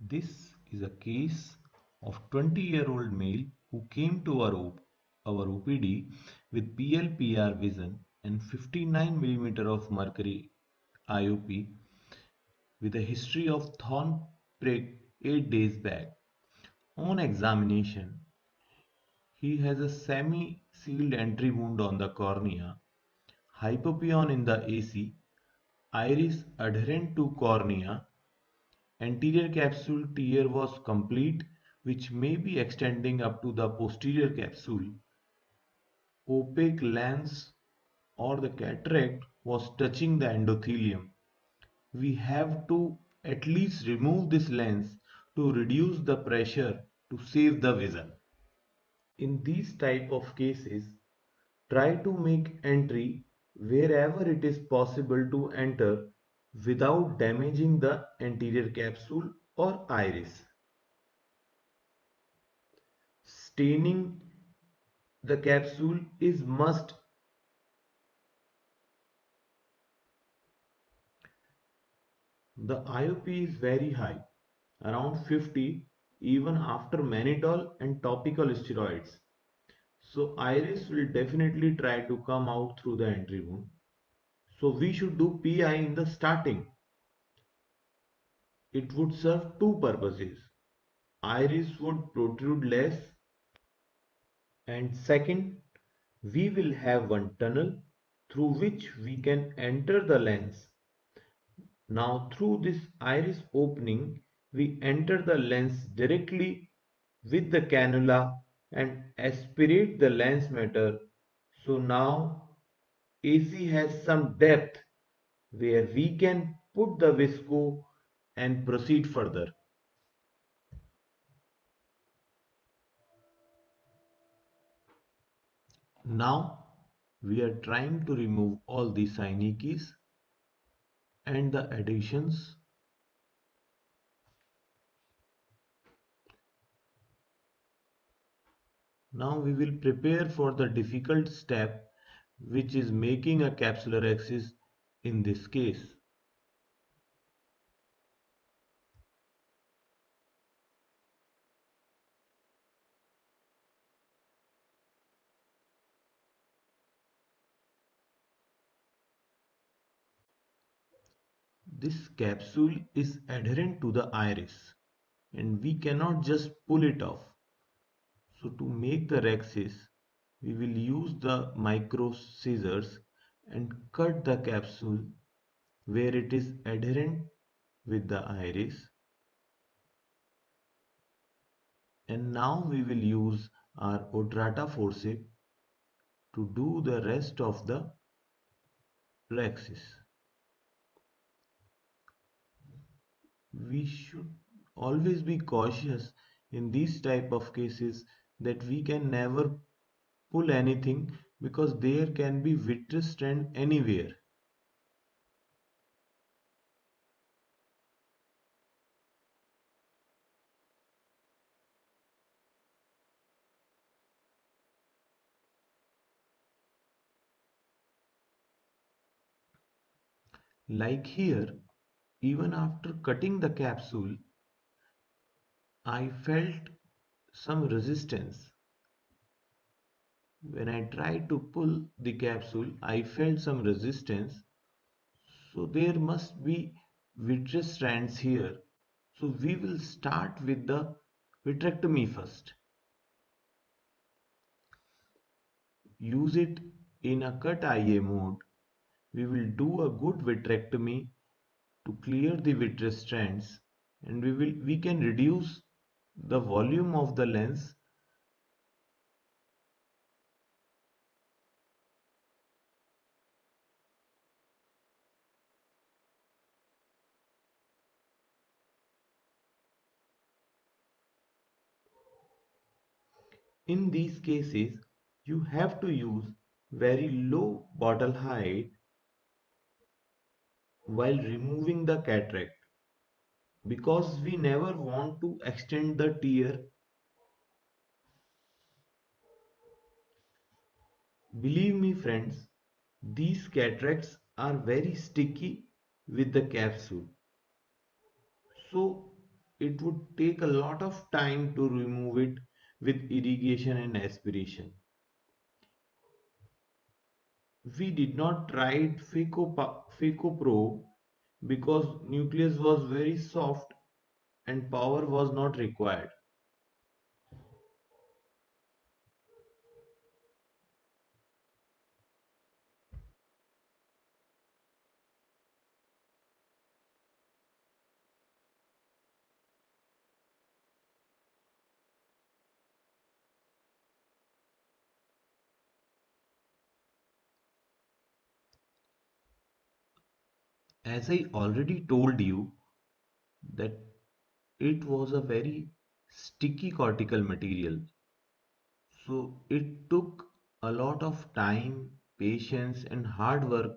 This is a case of 20-year-old male who came to our OPD with PLPR vision and 59 millimeter of mercury IOP with a history of thorn prick 8 days back. On examination, he has a semi-sealed entry wound on the cornea, hypopyon in the AC, iris adherent to cornea, anterior capsule tear was complete, which may be extending up to the posterior capsule. Opaque lens or the cataract was touching the endothelium. We have to at least remove this lens to reduce the pressure to save the vision. In these type of cases, try to make entry wherever it is possible to enter without damaging the anterior capsule or iris. Staining the capsule is must. The IOP is very high, around 50 even after mannitol and topical steroids. So iris will definitely try to come out through the entry wound. So we should do PI in the starting. It would serve two purposes. Iris would protrude less, and second, we will have one tunnel through which we can enter the lens. Now through this iris opening, we enter the lens directly with the cannula and aspirate the lens matter. So now AC has some depth where we can put the visco and proceed further. Now we are trying to remove all the synechies and the adhesions. Now we will prepare for the difficult step, which is making a capsular axis in this case. This capsule is adherent to the iris and we cannot just pull it off. So to make the axis, we will use the micro scissors and cut the capsule where it is adherent with the iris. And now we will use our Otrata forceps to do the rest of the axis. We should always be cautious in these type of cases that we can never pull anything because there can be vitreous strand anywhere. Like here, even after cutting the capsule, I felt some resistance. When I tried to pull the capsule, I felt some resistance. So there must be vitreous strands here. So we will start with the vitrectomy first. Use it in a cut IA mode. We will do a good vitrectomy to clear the vitreous strands and we can reduce the volume of the lens. In these cases, you have to use very low bottle height while removing the cataract because we never want to extend the tear. Believe me friends, these cataracts are very sticky with the capsule. So it would take a lot of time to remove it with irrigation and aspiration. We did not try it FECO because nucleus was very soft and power was not required. As I already told you that it was a very sticky cortical material. So it took a lot of time, patience and hard work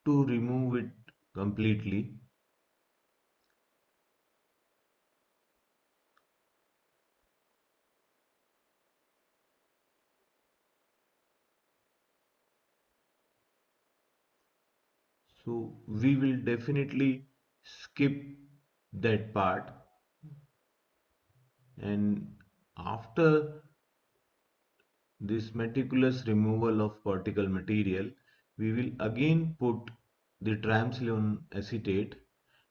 to remove it completely. So we will definitely skip that part, and after this meticulous removal of cortical material, we will again put the triamcinolone acetate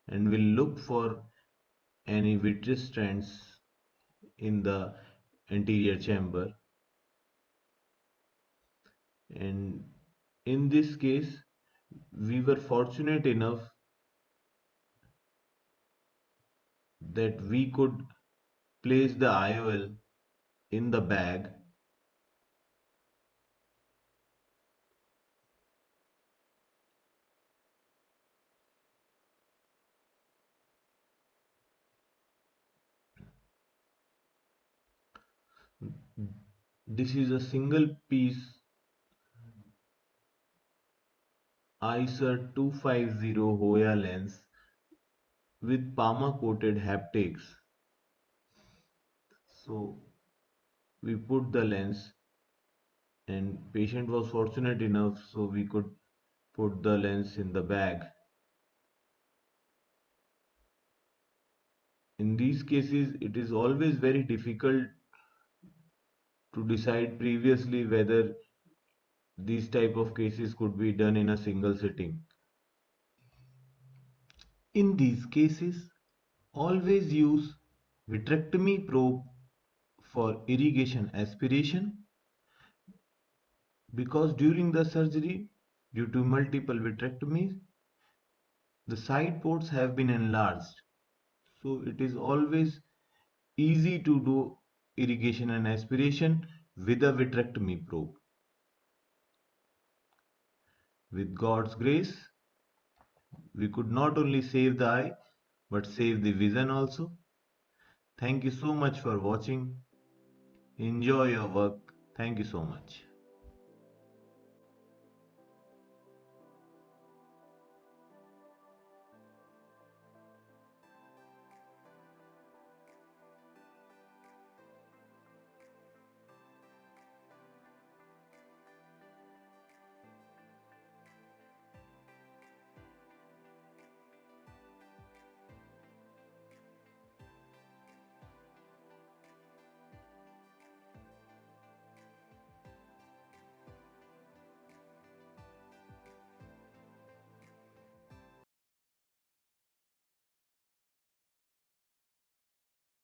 and will look for any vitreous strands in the anterior chamber. And in this case, we were fortunate enough that we could place the IOL in the bag. This is a single piece ISER 250 Hoya lens with Parma coated haptics. So we put the lens, and patient was fortunate enough so we could put the lens in the bag. In these cases, it is always very difficult to decide previously whether these type of cases could be done in a single sitting. In these cases, always use vitrectomy probe for irrigation aspiration, because during the surgery, due to multiple vitrectomies, the side ports have been enlarged. So it is always easy to do irrigation and aspiration with a vitrectomy probe. With God's grace, we could not only save the eye but save the vision also. Thank you so much for watching. Enjoy your work. Thank you so much.